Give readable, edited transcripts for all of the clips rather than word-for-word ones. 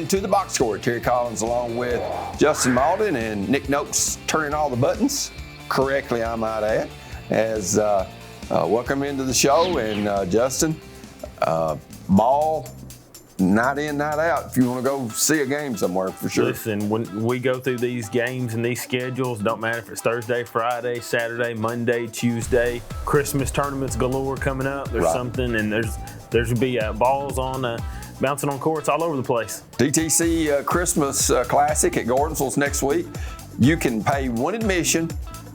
into the box score. Terry Collins along with Justin Mauldin and Nick Noakes turning all the buttons correctly, I might add. As welcome into the show, and Justin, ball night in, night out. If you want to go see a game somewhere, for sure. Listen, when we go through these games and these schedules, don't matter if it's Thursday, Friday, Saturday, Monday, Tuesday, Christmas tournaments galore coming up. There's something, and there's going to be balls on bouncing on courts all over the place. DTC Christmas Classic at Gordonsville's next week. You can pay one admission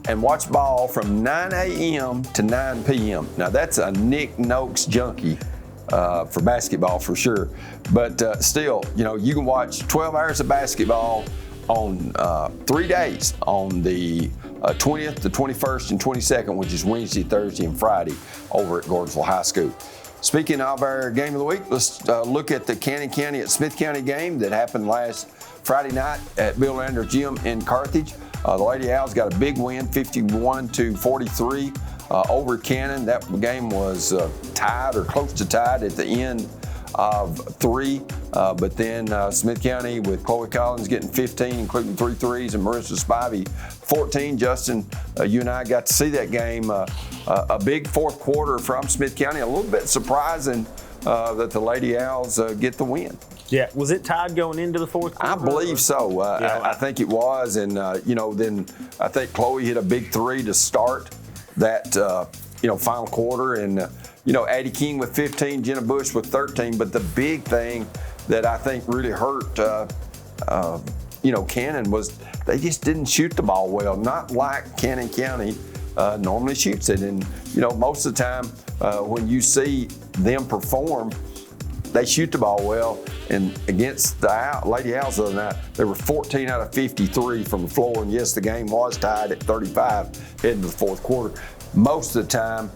and watch ball from 9 a.m. to 9 p.m. Now, that's a Nick Noakes junkie for basketball for sure. But still, you can watch 12 hours of basketball on 3 days, on the 20th, the 21st, and 22nd, which is Wednesday, Thursday, and Friday over at Gordonsville High School. Speaking of our game of the week, let's look at the Cannon County at Smith County game that happened last Friday night at Bill Lander Gym in Carthage. The Lady Owls got a big win, 51-43 over Cannon. That game was tied or close to tied at the end of 3. But then Smith County with Chloe Collins getting 15, including 3 threes, and Marissa Spivey 14. Justin, you and I got to see that game. A big fourth quarter from Smith County. A little bit surprising that the Lady Owls get the win. Yeah, was it tied going into the fourth quarter? I believe so. I think it was, and then I think Chloe hit a big 3 to start that final quarter, and Addie King with 15, Jenna Bush with 13. But the big thing that I think really hurt Cannon was they just didn't shoot the ball well. Not like Cannon County normally shoots it, and most of the time when you see them perform, they shoot the ball well. And against the Lady Owls the other night, they were 14 out of 53 from the floor. And yes, the game was tied at 35 heading to the fourth quarter. Most of the time,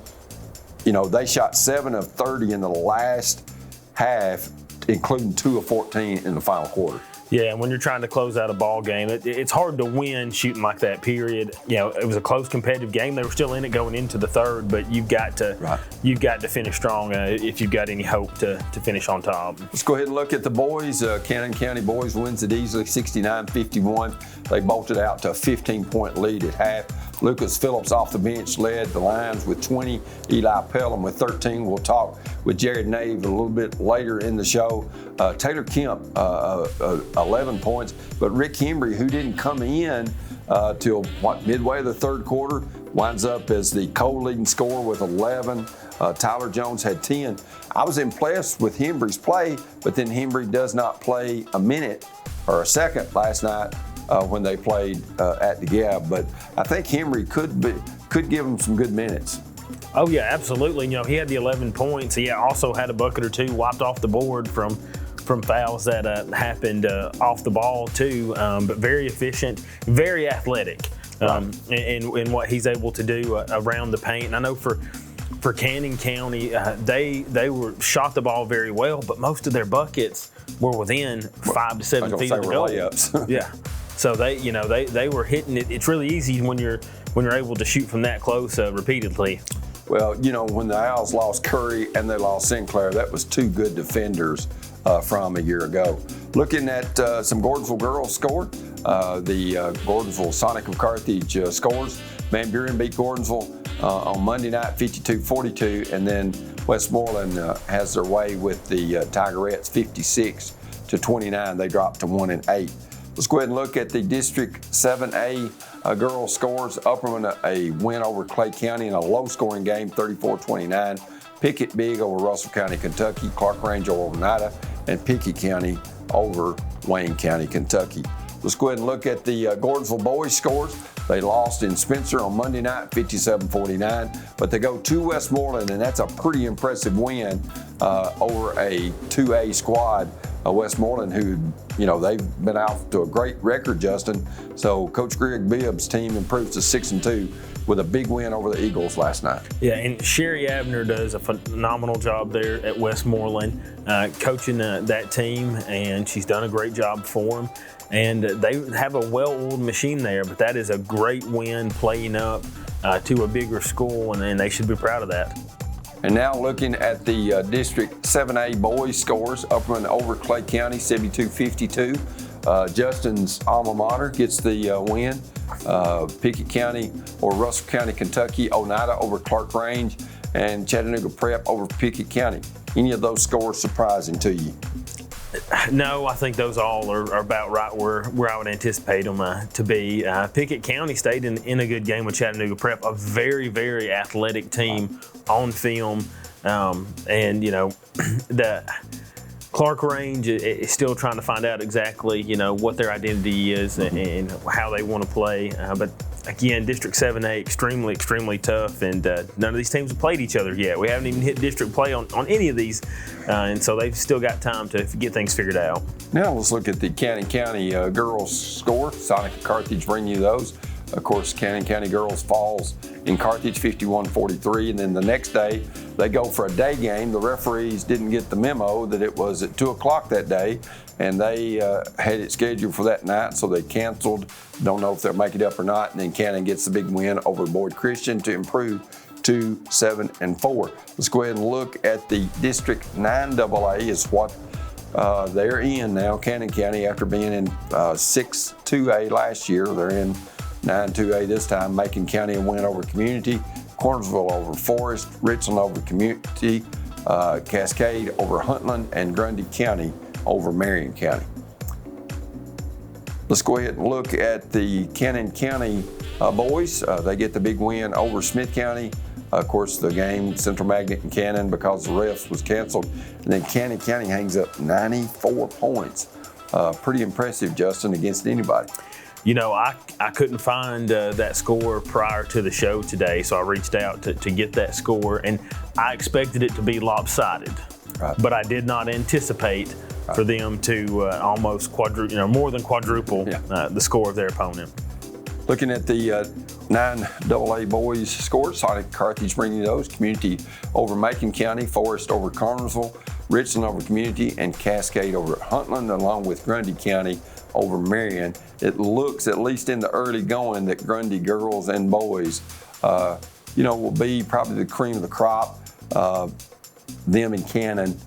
they shot 7 of 30 in the last half, including 2 of 14 in the final quarter. Yeah, and when you're trying to close out a ball game, it's hard to win shooting like that, period. It was a close competitive game. They were still in it going into the third, but you've got to finish strong if you've got any hope to finish on top. Let's go ahead and look at the boys. Cannon County boys wins it easily, 69-51. They bolted out to a 15-point lead at half. Lucas Phillips off the bench led the Lions with 20. Eli Pelham with 13. We'll talk with Jared Nave a little bit later in the show. Taylor Kemp, 11 points. But Rick Hembry, who didn't come in till midway of the third quarter, winds up as the co-leading scorer with 11. Tyler Jones had 10. I was impressed with Hembry's play, but then Hembry does not play a minute or a second last night when they played at the Gap. But I think Hembry could give him some good minutes. Oh, yeah, absolutely. He had the 11 points. He also had a bucket or 2 wiped off the board from fouls that happened off the ball, too. But very efficient, very athletic in what he's able to do around the paint. And I know for Cannon County, they were shot the ball very well, but most of their buckets were within 5 to 7 feet of the goal. Layups. Yeah. So they were hitting it. It's really easy when you're able to shoot from that close repeatedly. Well, when the Owls lost Curry and they lost Sinclair, that was 2 good defenders from a year ago. Looking at some Gordonsville girls score, the Gordonsville Sonic of Carthage scores. Van Buren beat Gordonsville on Monday night 52-42, and then Westmoreland has their way with the Tigerettes 56-29. They dropped to 1-8. Let's go ahead and look at the District 7A girls scores. Upperman, a win over Clay County in a low-scoring game, 34-29. Pickett big over Russell County, Kentucky. Clark Range over Oneida, and Pickett County over Wayne County, Kentucky. Let's go ahead and look at the Gordonsville boys scores. They lost in Spencer on Monday night, 57-49, but they go to Westmoreland, and that's a pretty impressive win over a 2A squad. Westmoreland, who, they've been out to a great record, Justin. So Coach Greg Bibbs' team improves to 6-2 with a big win over the Eagles last night. Yeah, and Sherry Abner does a phenomenal job there at Westmoreland, coaching that team, and she's done a great job for them. And they have a well-oiled machine there, but that is a great win playing up to a bigger school, and they should be proud of that. And now looking at the District 7A boys scores, Upperman over Clay County, 72-52. Justin's alma mater gets the win. Pickett County or Russell County, Kentucky, Oneida over Clark Range, and Chattanooga Prep over Pickett County. Any of those scores surprising to you? No, I think those all are about right where I would anticipate them to be. Pickett County stayed in a good game with Chattanooga Prep, a very, very athletic team on film. And, the Clark Range is still trying to find out exactly, what their identity is and how they want to play. But again, District 7A, extremely, extremely tough, and none of these teams have played each other yet. We haven't even hit district play on any of these, and so they've still got time to get things figured out. Now let's look at the Cannon County girls score. Sonic and Carthage bring you those. Of course, Cannon County girls falls in Carthage 51-43, and then the next day they go for a day game. The referees didn't get the memo that it was at 2 o'clock that day, and they had it scheduled for that night, so they canceled. Don't know if they'll make it up or not, and then Cannon gets the big win over Boyd Christian to improve to 7-4. Let's go ahead and look at the District 9AA is what they're in now. Cannon County, after being in 6-2A last year, they're in 9-2A this time. Macon County a win over Community, Cornersville over Forest, Richland over Community, Cascade over Huntland, and Grundy County over Marion County. Let's go ahead and look at the Cannon County boys. They get the big win over Smith County. Of course, the game, Central Magnet and Cannon, because the refs was canceled. And then Cannon County hangs up 94 points. Pretty impressive, Justin, against anybody. I couldn't find that score prior to the show today, so I reached out to get that score, and I expected it to be lopsided, right, but I did not anticipate for them to almost more than quadruple the score of their opponent. Looking at the 9AA boys scores, Sonic Carthage bringing those. Community over Macon County, Forest over Connersville, Richland over Community, and Cascade over Huntland, along with Grundy County over Marion. It looks, at least in the early going, that Grundy girls and boys, will be probably the cream of the crop. Them and Cannon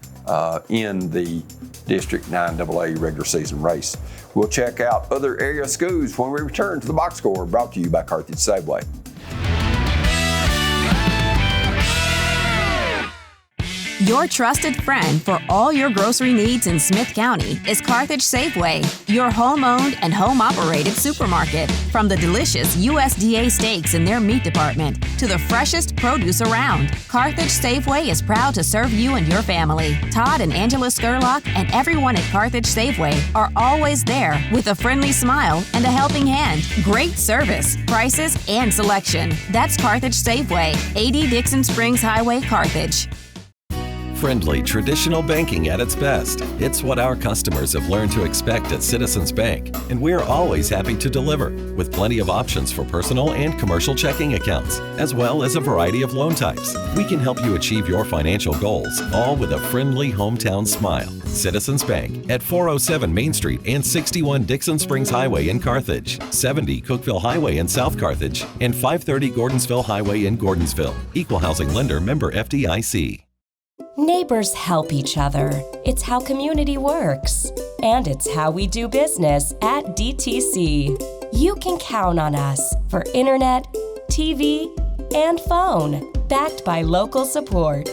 in the District 9AA regular season race. We'll check out other area schools when we return to the box score, brought to you by Carthage Safeway. Your trusted friend for all your grocery needs in Smith County is Carthage Safeway, your home-owned and home-operated supermarket. From the delicious USDA steaks in their meat department to the freshest produce around, Carthage Safeway is proud to serve you and your family. Todd and Angela Skurlock and everyone at Carthage Safeway are always there with a friendly smile and a helping hand. Great service, prices, and selection. That's Carthage Safeway, 80 Dixon Springs Highway, Carthage. Friendly, traditional banking at its best. It's what our customers have learned to expect at Citizens Bank, and we're always happy to deliver, with plenty of options for personal and commercial checking accounts, as well as a variety of loan types. We can help you achieve your financial goals, all with a friendly hometown smile. Citizens Bank at 407 Main Street and 61 Dixon Springs Highway in Carthage, 70 Cookeville Highway in South Carthage, and 530 Gordonsville Highway in Gordonsville. Equal housing lender, member FDIC. Neighbors help each other. It's how community works. And it's how we do business at DTC. You can count on us for internet, TV, and phone, backed by local support.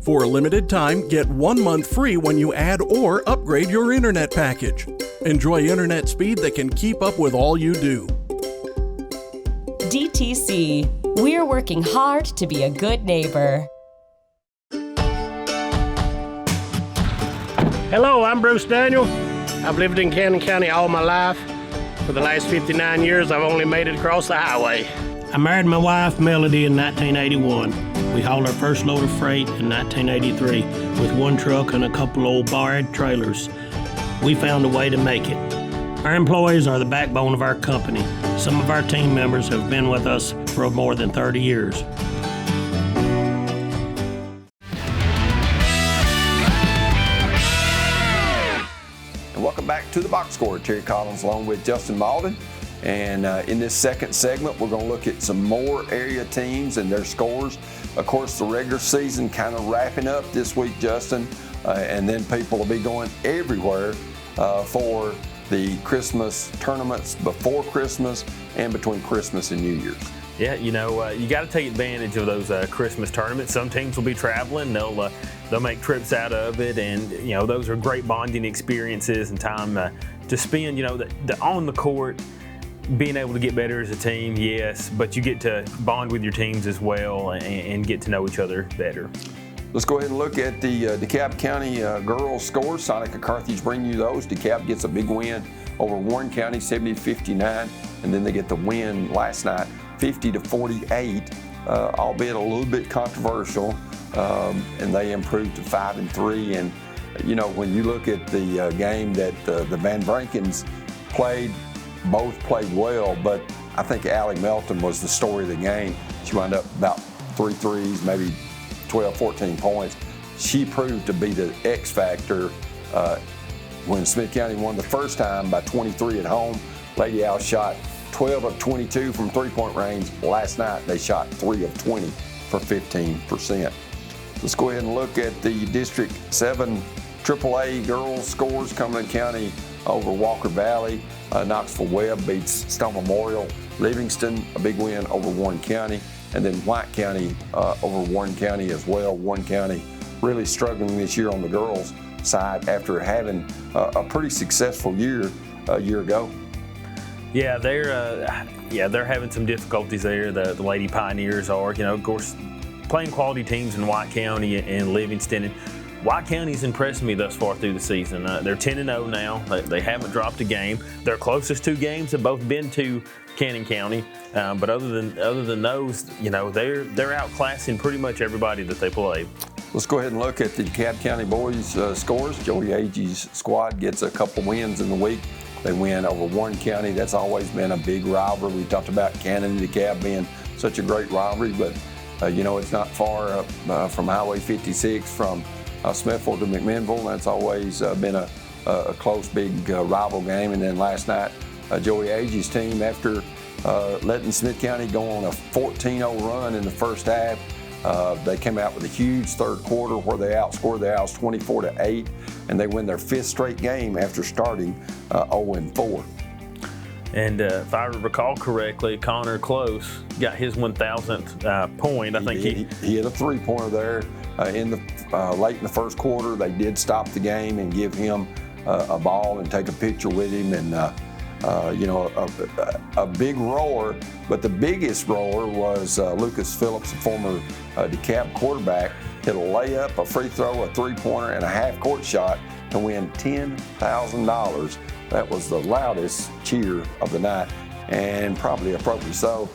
For a limited time, get 1 month free when you add or upgrade your internet package. Enjoy internet speed that can keep up with all you do. DTC. We're working hard to be a good neighbor. Hello, I'm Bruce Daniel. I've lived in Cannon County all my life. For the last 59 years, I've only made it across the highway. I married my wife, Melody, in 1981. We hauled our first load of freight in 1983 with one truck and a couple old barred trailers. We found a way to make it. Our employees are the backbone of our company. Some of our team members have been with us for more than 30 years. Welcome back to the box score. Terry Collins along with Justin Mauldin. And in this second segment, we're going to look at some more area teams and their scores. Of course, the regular season kind of wrapping up this week, Justin, and then people will be going everywhere for the Christmas tournaments before Christmas and between Christmas and New Year's. Yeah, you got to take advantage of those Christmas tournaments. Some teams will be traveling; they'll make trips out of it, and those are great bonding experiences and time to spend. The on the court, being able to get better as a team, yes, but you get to bond with your teams as well and get to know each other better. Let's go ahead and look at the DeKalb County girls scores. Sonic and Carthage bring you those. DeKalb gets a big win over Warren County, 70-59, and then they get the win last night, 50-48, albeit a little bit controversial, and they improved to 5-3. And when you look at the game that the Van Brankens played, both played well, but I think Allie Melton was the story of the game. She wound up about 3 threes, maybe 12, 14 points. She proved to be the X factor when Smith County won the first time by 23 at home. Lady Owls shot 12 of 22 from three-point range. Last night they shot 3 of 20 for 15%. Let's go ahead and look at the District 7 AAA girls scores. Cumberland County over Walker Valley. Knoxville Webb beats Stone Memorial. Livingston, a big win over Warren County. And then White County over Warren County as well. Warren County really struggling this year on the girls' side after having a pretty successful year a year ago. Yeah, they're having some difficulties there. The Lady Pioneers are, of course, playing quality teams in White County and Livingston. And White County's impressed me thus far through the season. They're 10-0 now. They haven't dropped a game. Their closest 2 games have both been to Cannon County. But other than those, they're outclassing pretty much everybody that they play. Let's go ahead and look at the DeKalb County boys scores. Joey Agee's squad gets a couple wins in the week. They win over Warren County. That's always been a big rivalry. We talked about Cannon and DeKalb being such a great rivalry, but it's not far from Highway 56 from Smithville to McMinnville. That's always been a close, big rival game. And then last night, Joey Agee's team, after letting Smith County go on a 14-0 run in the first half, they came out with a huge third quarter where they outscored the Owls 24-8, and they win their 5th straight game after starting 0-4. And if I recall correctly, Connor Close got his 1,000th point. I think he hit a 3-pointer there in the late in the first quarter. They did stop the game and give him a ball and take a picture with him, and a big roar. But the biggest roar was Lucas Phillips, a former DeKalb quarterback, hit a layup, a free throw, a 3-pointer, and a half-court shot to win $10,000. That was the loudest cheer of the night, and probably appropriately so.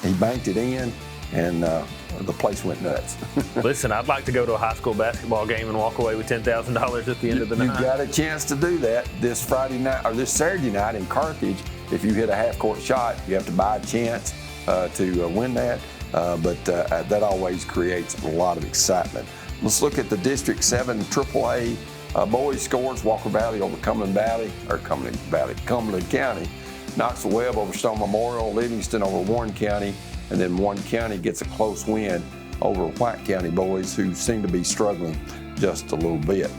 He banked it in, and the place went nuts. Listen, I'd like to go to a high school basketball game and walk away with $10,000 at the end of the night. You've got a chance to do that this Friday night or this Saturday night in Carthage. If you hit a half-court shot, you have to buy a chance to win that. But that always creates a lot of excitement. Let's look at the District 7 AAA boys scores. Walker Valley over Cumberland County. Knoxville Webb over Stone Memorial. Livingston over Warren County. And then Warren County gets a close win over White County boys, who seem to be struggling just a little bit.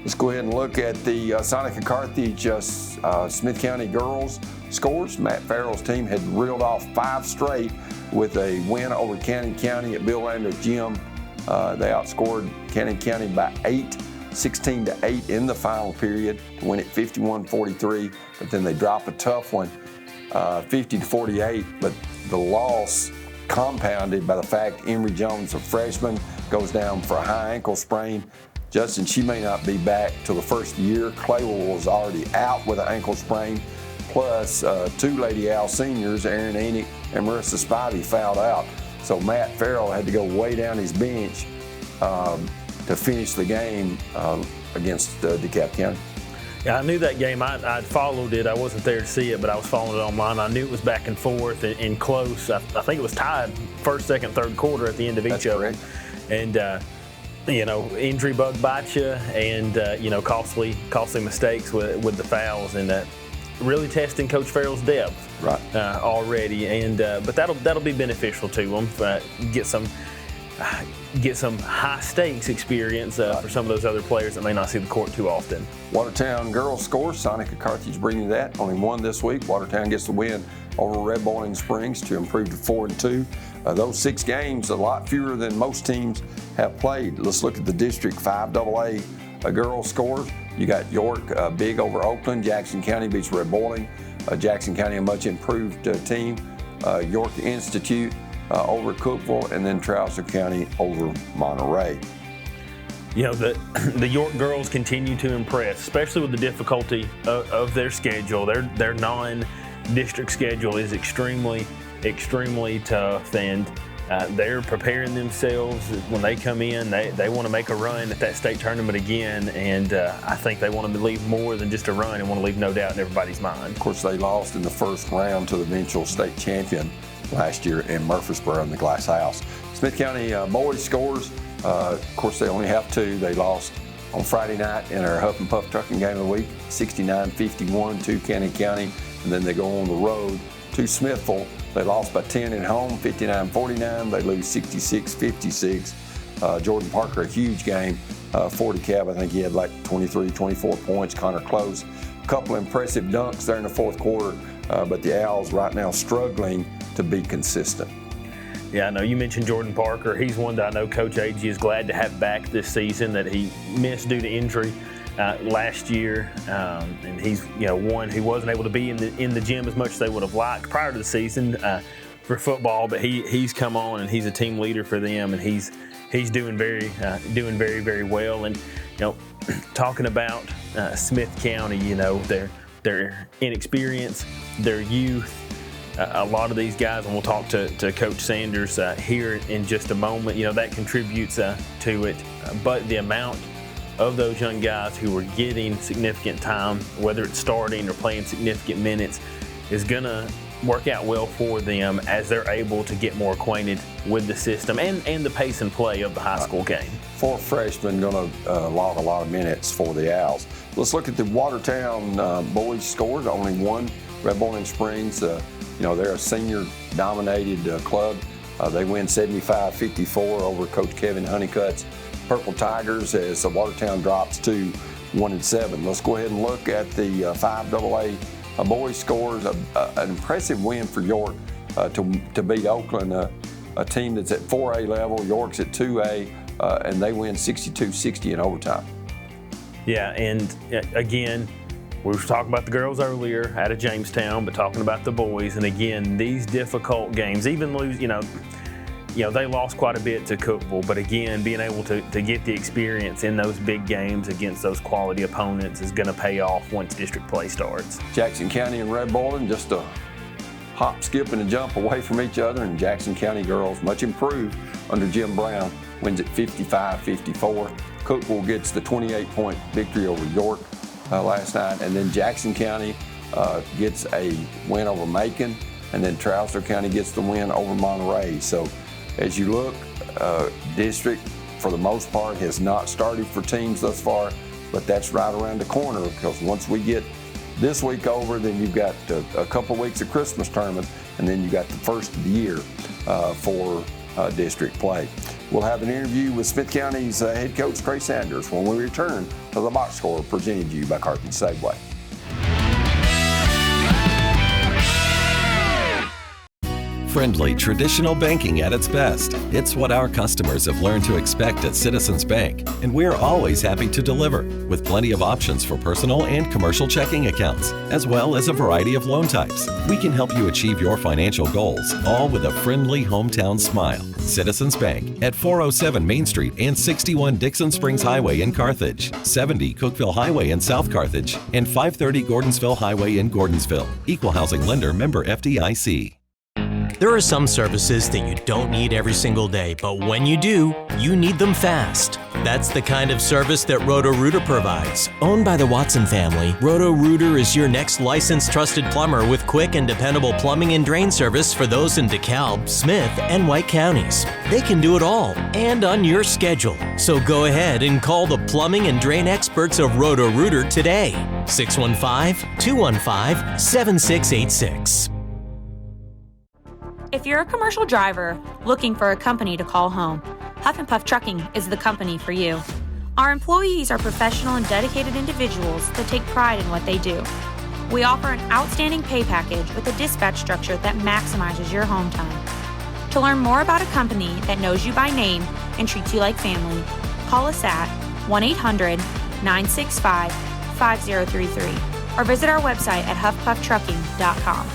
Let's go ahead and look at the Sonic and Carthage Smith County girls scores. Matt Farrell's team had reeled off 5 straight with a win over Cannon County at Bill Landers Gym. They outscored Cannon County by 16-8 in the final period to win it 51-43, but then they drop a tough one, 50-48, but the loss compounded by the fact Emory Jones, a freshman, goes down for a high ankle sprain. Justin, she may not be back till the first year. Claywell was already out with an ankle sprain, plus 2 Lady Owl seniors, Aaron Enoch and Marissa Spivey, fouled out. So Matt Farrell had to go way down his bench to finish the game against DeKalb County. Yeah, I knew that game. I'd followed it. I wasn't there to see it, but I was following it online. I knew it was back and forth and close. I think it was tied first, second, third quarter at the end of each of them. And, injury bug bites you, and, costly mistakes with the fouls. And really testing Coach Farrell's depth already, and but that'll be beneficial to them. Get some high stakes experience for some of those other players that may not see the court too often. Watertown girls score. Sonic of Carthage bringing that. Only one this week. Watertown gets the win over Red Bowling Springs to improve to 4-2. Those 6 games, a lot fewer than most teams have played. Let's look at the district 5AA girls scores. You got York big over Oakland. Jackson County beats Red Bowling. Jackson County a much improved team. York Institute over Cookeville, and then Trowser County over Monterey. You know, the York girls continue to impress, especially with the difficulty of their schedule. Their non-district schedule is extremely tough, and they're preparing themselves. When they come in, they want to make a run at that state tournament again, and I think they want to leave more than just a run and want to leave no doubt in everybody's mind. Of course, they lost in the first round to the eventual state champion last year in Murfreesboro in the Glass House. Smith County boys scores. Of course, they only have 2. They lost on Friday night in our Huff and Puff trucking game of the week, 69-51 to Cannon County, and then they go on the road to Smithville. They lost by 10 at home, 59-49. They lose 66-56. Jordan Parker, a huge game for DeKalb. I think he had like 23, 24 points. Connor Close, a couple impressive dunks there in the fourth quarter, but the Owls right now struggling to be consistent. Yeah, I know you mentioned Jordan Parker. He's one that I know Coach Agee is glad to have back this season that he missed due to injury last year, and he's one who wasn't able to be in the gym as much as they would have liked prior to the season for football. But he's come on and he's a team leader for them, and he's doing very well. And talking about Smith County, their inexperience, their youth. A lot of these guys, and we'll talk to Coach Sanders here in just a moment, that contributes to it. But the amount of those young guys who are getting significant time, whether it's starting or playing significant minutes, is going to work out well for them as they're able to get more acquainted with the system and the pace and play of the high school game. 4 freshmen going to log a lot of minutes for the Owls. Let's look at the Watertown boys scored. Only 1, Red Bowling Springs. They're a senior-dominated club. They win 75-54 over Coach Kevin Honeycutt's Purple Tigers as Watertown drops to 1-7. Let's go ahead and look at the 5AA boys scores. An impressive win for York to beat Oakland, a team that's at 4A level. York's at 2A, and they win 62-60 in overtime. Yeah, and again, we were talking about the girls earlier out of Jamestown, but talking about the boys, and again, these difficult games, even lose, they lost quite a bit to Cookeville, but again, being able to get the experience in those big games against those quality opponents is going to pay off once district play starts. Jackson County and Red Bowling just a hop, skip, and a jump away from each other, and Jackson County girls much improved under Jim Brown, wins at 55-54. Cookeville gets the 28-point victory over York last night, and then Jackson County gets a win over Macon, and then Trowser County gets the win over Monterey. So as you look, district for the most part has not started for teams thus far, but that's right around the corner, because once we get this week over, then you've got a couple of weeks of Christmas tournament, and then you got the first of the year for district play. We'll have an interview with Smith County's head coach, Trey Sanders, when we return to the Box Score, presented to you by Carthage Safeway. Friendly, traditional banking at its best. It's what our customers have learned to expect at Citizens Bank, and we're always happy to deliver, with plenty of options for personal and commercial checking accounts, as well as a variety of loan types. We can help you achieve your financial goals, all with a friendly hometown smile. Citizens Bank at 407 Main Street and 61 Dixon Springs Highway in Carthage, 70 Cookeville Highway in South Carthage, and 530 Gordonsville Highway in Gordonsville. Equal housing lender, member FDIC. There are some services that you don't need every single day, but when you do, you need them fast. That's the kind of service that Roto-Rooter provides. Owned by the Watson family, Roto-Rooter is your next licensed trusted plumber with quick and dependable plumbing and drain service for those in DeKalb, Smith, and White counties. They can do it all and on your schedule. So go ahead and call the plumbing and drain experts of Roto-Rooter today. 615-215-7686. If you're a commercial driver looking for a company to call home, Huff and Puff Trucking is the company for you. Our employees are professional and dedicated individuals that take pride in what they do. We offer an outstanding pay package with a dispatch structure that maximizes your home time. To learn more about a company that knows you by name and treats you like family, call us at 1-800-965-5033 or visit our website at huffpufftrucking.com.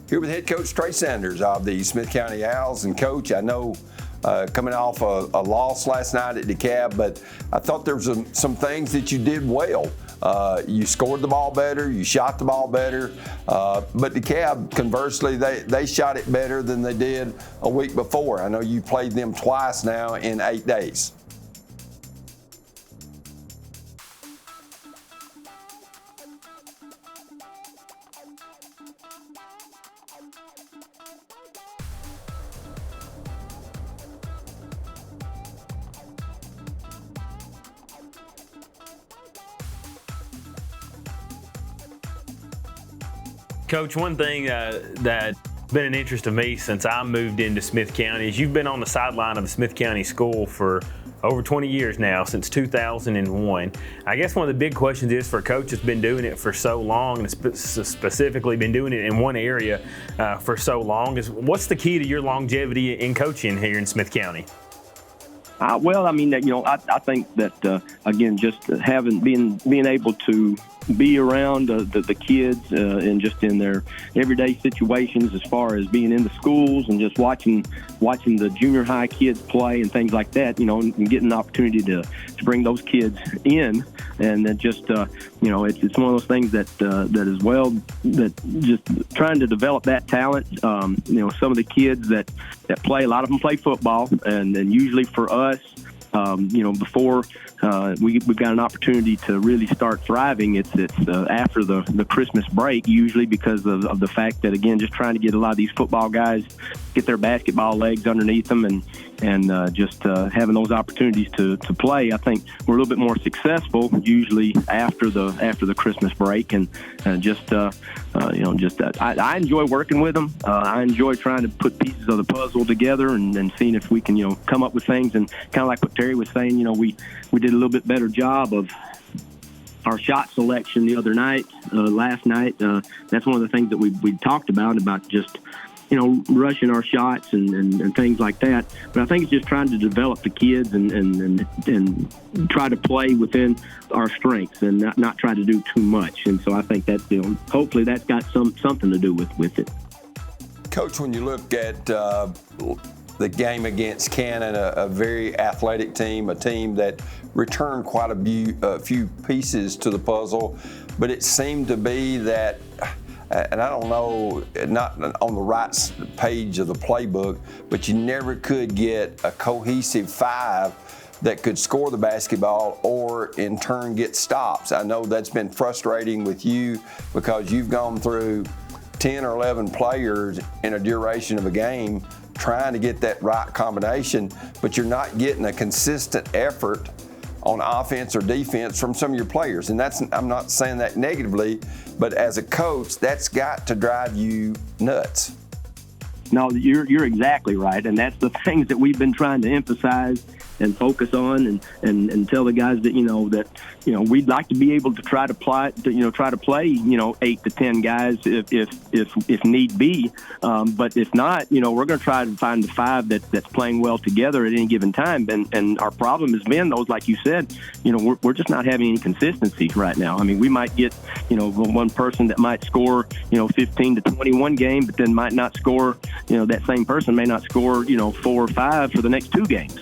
Here with head coach Trey Sanders of the Smith County Owls. And coach, I know coming off a loss last night at DeKalb, but I thought there was some things that you did well. You scored the ball better, you shot the ball better, but DeKalb, conversely, they shot it better than they did a week before. I know you played them twice now in 8 days. Coach, one thing that's been an interest of me since I moved into Smith County is you've been on the sideline of the Smith County School for over 20 years now, since 2001. I guess one of the big questions is, for a coach that's been doing it for so long, and specifically been doing it in one area for so long, is what's the key to your longevity in coaching here in Smith County? Well, I mean, I think that again, just being able to be around the kids and just in their everyday situations, as far as being in the schools and just watching the junior high kids play and things like that, and getting an opportunity to bring those kids in, and then just it's one of those things that is well, that just trying to develop that talent. Some of the kids that play, a lot of them play football, and usually for us, before we've got an opportunity to really start thriving, it's after the Christmas break, usually, because of the fact that, again, just trying to get a lot of these football guys, get their basketball legs underneath them, and just having those opportunities to play. I think we're a little bit more successful usually after the Christmas break, and I enjoy working with them. I enjoy trying to put pieces of the puzzle together and seeing if we can come up with things. And kind of like what Terry was saying, we did a little bit better job of our shot selection the other night, last night. That's one of the things that we talked about just rushing our shots and things like that. But I think it's just trying to develop the kids and try to play within our strengths and not try to do too much. And so I think that hopefully that's got something to do with it. Coach, when you look at the game against Cannon, a very athletic team, a team that returned quite a few pieces to the puzzle, but it seemed to be that, and I don't know, not on the right page of the playbook, but you never could get a cohesive five that could score the basketball or in turn get stops. I know that's been frustrating with you because you've gone through 10 or 11 players in a duration of a game trying to get that right combination, but you're not getting a consistent effort on offense or defense from some of your players. And I'm not saying that negatively, but as a coach, that's got to drive you nuts. No, you're exactly right, and that's the things that we've been trying to emphasize and focus on, and tell the guys that we'd like to be able to try to play 8 to 10 guys if need be, but if not, we're going to try to find the five that's playing well together at any given time. And our problem has been those, like you said, we're just not having any consistency right now. I mean, we might get one person that might score 15 to 21 game, but then might not score. That same person may not score 4 or 5 for the next 2 games.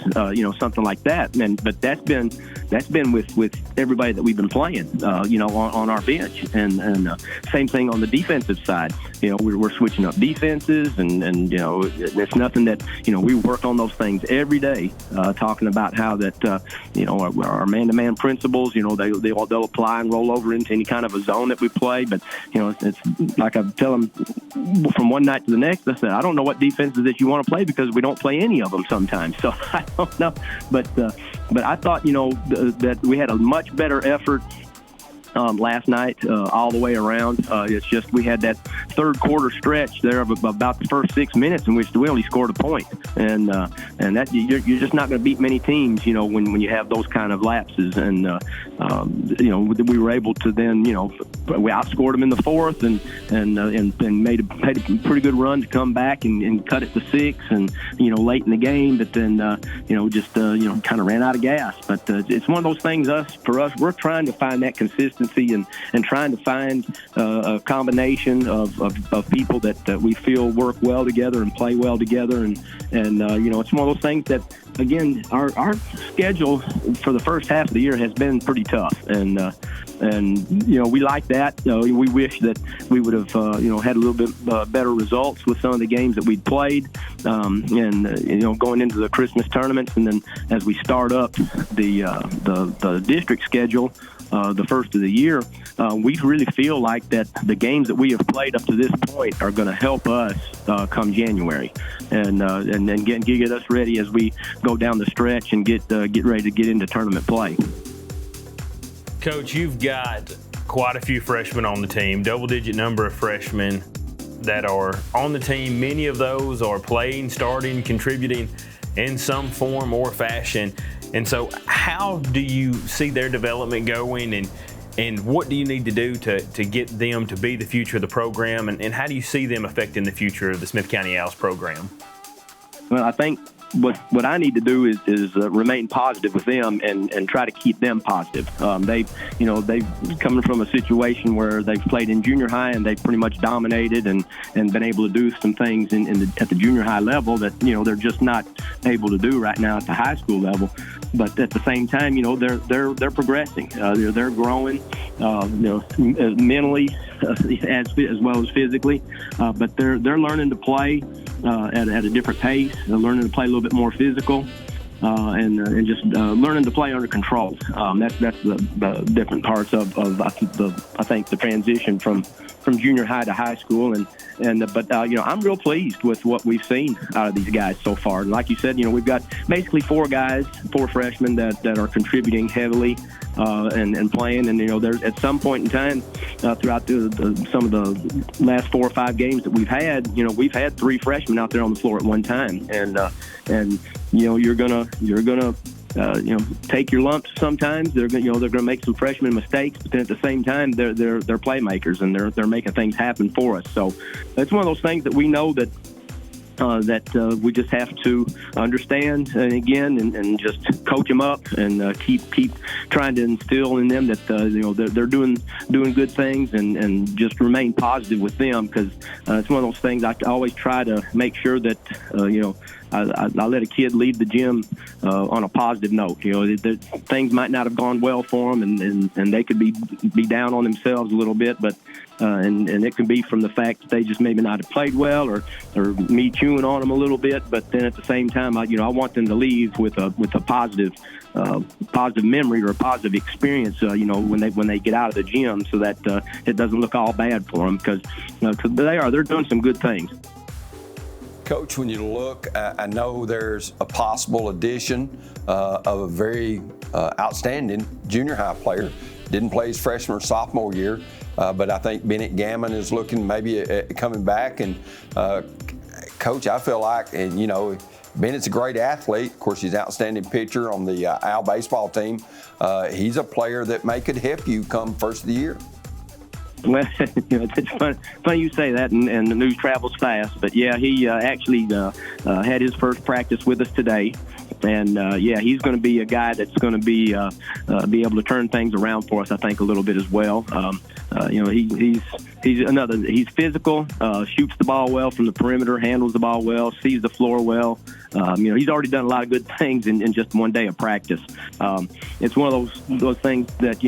something like that. But that's been with everybody that we've been playing, on our bench. And same thing on the defensive side. We're switching up defenses, and it's nothing that we work on those things every day. Talking about how that our man-to-man principles, they'll apply and roll over into any kind of a zone that we play. But it's like I tell them from one night to the next. I said, I don't know what defenses that you want to play because we don't play any of them sometimes. So I don't know, but I thought that we had a much better effort last night all the way around. It's just we had that third quarter stretch there of about the first 6 minutes in which we only scored a point, and that you're just not going to beat many teams, when you have those kind of lapses. And we were able to then we outscored them in the fourth, and made a pretty good run to come back and cut it to 6, and late in the game, but then kind of ran out of gas. But it's one of those things. For us, we're trying to find that consistency and trying to find a combination of people that we feel work well together and play well together. And it's one of those things that, again, our schedule for the first half of the year has been pretty tough. And we like that. We wish that we would have, had a little bit better results with some of the games that we'd played, going into the Christmas tournaments. And then as we start up the district schedule, the first of the year, we really feel like that the games that we have played up to this point are going to help us come January, and then get us ready as we go down the stretch and get ready to get into tournament play. Coach, you've got quite a few freshmen on the team, double-digit number of freshmen that are on the team. Many of those are playing, starting, contributing in some form or fashion. And so how do you see their development going, and what do you need to do to get them to be the future of the program, and how do you see them affecting the future of the Smith County Owls program? Well, I think what I need to do is remain positive with them and try to keep them positive. They've coming from a situation where they've played in junior high and they've pretty much dominated and been able to do some things at the junior high level that they're just not able to do right now at the high school level. But at the same time, they're progressing. They're growing, mentally as well as physically. But they're learning to play at a different pace. They're learning to play a little bit more physical, and just learning to play under control. That's the different parts of I think the transition from junior high to high school. But I'm real pleased with what we've seen out of these guys so far. And like you said, we've got basically four freshmen that are contributing heavily and playing. And there's at some point in time throughout some of the last 4 or 5 games that we've had, we've had 3 freshmen out there on the floor at one time. And you're gonna take your lumps sometimes. They're gonna make some freshman mistakes, but then at the same time they're playmakers, and they're making things happen for us. So it's one of those things that we know that we just have to understand and just coach them up and keep trying to instill in them that they're doing good things and just remain positive with them, because it's one of those things I always try to make sure that I let a kid leave the gym on a positive note. Things might not have gone well for them, and they could be down on themselves a little bit, but and it can be from the fact that they just maybe not have played well, or me chewing on them a little bit. But then at the same time, I want them to leave with a positive memory or a positive experience. When they get out of the gym, so that it doesn't look all bad for them, because they're doing some good things. Coach, when you look, I know there's a possible addition of a very outstanding junior high player. Didn't play his freshman or sophomore year, but I think Bennett Gammon is looking maybe at coming back. And Coach, I feel like, Bennett's a great athlete. Of course, he's an outstanding pitcher on the Owl baseball team. He's a player that could help you come first of the year. Well, it's funny you say that, and the news travels fast. But yeah, he actually had his first practice with us today, And he's going to be a guy that's going to be able to turn things around for us, I think, a little bit as well. He's physical, shoots the ball well from the perimeter, handles the ball well, sees the floor well. He's already done a lot of good things in just one day of practice. It's one of those things that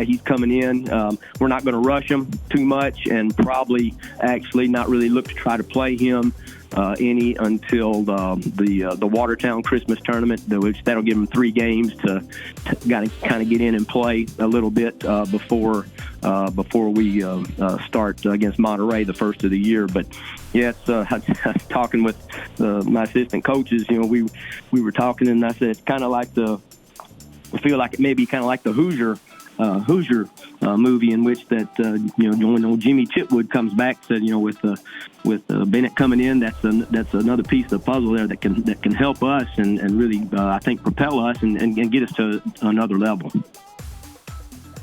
he's coming in. We're not going to rush him too much, and probably actually not really look to try to play him any until the Watertown Christmas tournament, which that'll give him 3 games to kind of get in and play a little bit before we start against Monterey the first of the year. But yes, talking with my assistant coaches, we were talking, and I said it's kind of like I feel like it may be kind of like the Hoosier movie, in which that when Jimmy Chitwood comes back, said with Bennett coming in, that's another piece of the puzzle there that can help us and really I think propel us and get us to another level.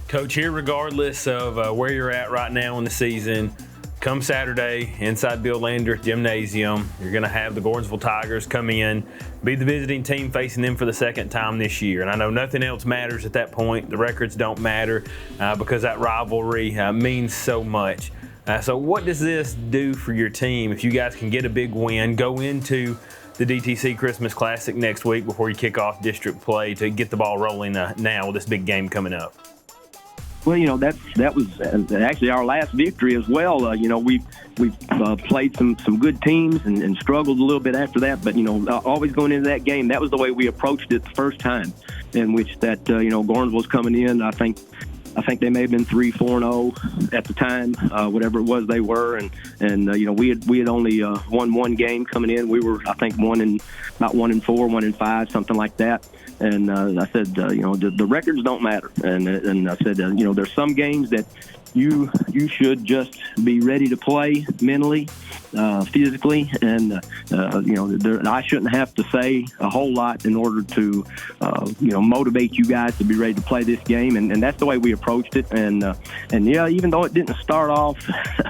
Coach, here, regardless of where you're at right now in the season, come Saturday, inside Bill Landreth Gymnasium, you're going to have the Gordonsville Tigers come in, be the visiting team facing them for the second time this year. And I know nothing else matters at that point. The records don't matter because that rivalry means so much. So what does this do for your team if you guys can get a big win, go into the DTC Christmas Classic next week before you kick off district play to get the ball rolling now with this big game coming up? Well, that was actually our last victory as well. We've played some good teams and struggled a little bit after that. But, always going into that game, that was the way we approached it the first time, in which that, Gordonsville's coming in. I think they may have been 3-4-0 at the time, whatever it was they were, and we had only won one game coming in. We were, I think, about 1-4, 1-5, something like that. And I said, the records don't matter. And I said, there's some games that you should just be ready to play mentally, physically, and I shouldn't have to say a whole lot in order to motivate you guys to be ready to play this game, and that's the way we approached it. And even though it didn't start off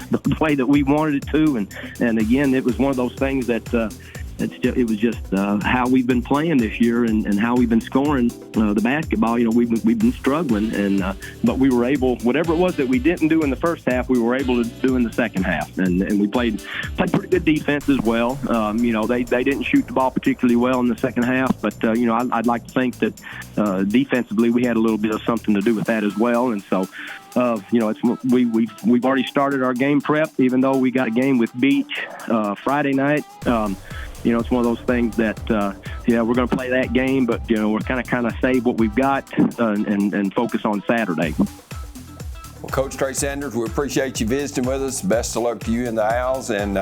the way that we wanted it to, and again, it was one of those things that it was just how we've been playing this year and how we've been scoring the basketball. We've been struggling, but we were able, whatever it was that we didn't do in the first half, we were able to do in the second half, and we played pretty good defense as well. They didn't shoot the ball particularly well in the second half, but I'd like to think that defensively we had a little bit of something to do with that as well, and so. We've already started our game prep, even though we got a game with Beach Friday night. It's one of those things that we're going to play that game, but we're kind of save what we've got and focus on Saturday. Well, Coach Trey Sanders, we appreciate you visiting with us. Best of luck to you and the Owls, and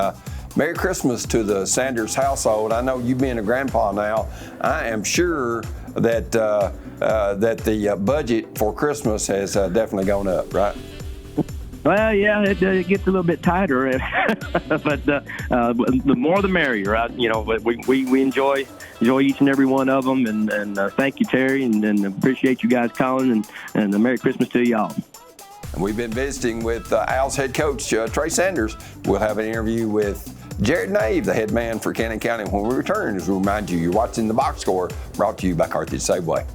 Merry Christmas to the Sanders household. I know you being a grandpa now, I am sure that the budget for Christmas has definitely gone up, right? Well, yeah, it gets a little bit tighter, but the more the merrier. But we enjoy each and every one of them, and thank you, Terry, and appreciate you guys calling, and Merry Christmas to y'all. And we've been visiting with Owls head coach Trey Sanders. We'll have an interview with Jared Nave, the head man for Cannon County, when we return. As we remind you, you're watching The Box Score, brought to you by Carthage Safeway.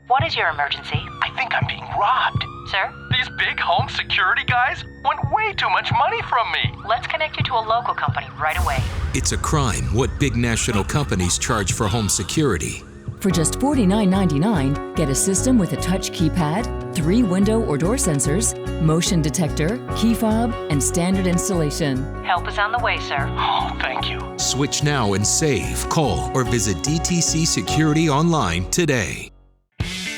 What is your emergency? I think I'm being robbed. Sir? These big home security guys want way too much money from me. Let's connect you to a local company right away. It's a crime what big national companies charge for home security. For just $49.99, get a system with a touch keypad, 3 window or door sensors, motion detector, key fob, and standard installation. Help is on the way, sir. Oh, thank you. Switch now and save. Call or visit DTC Security online today.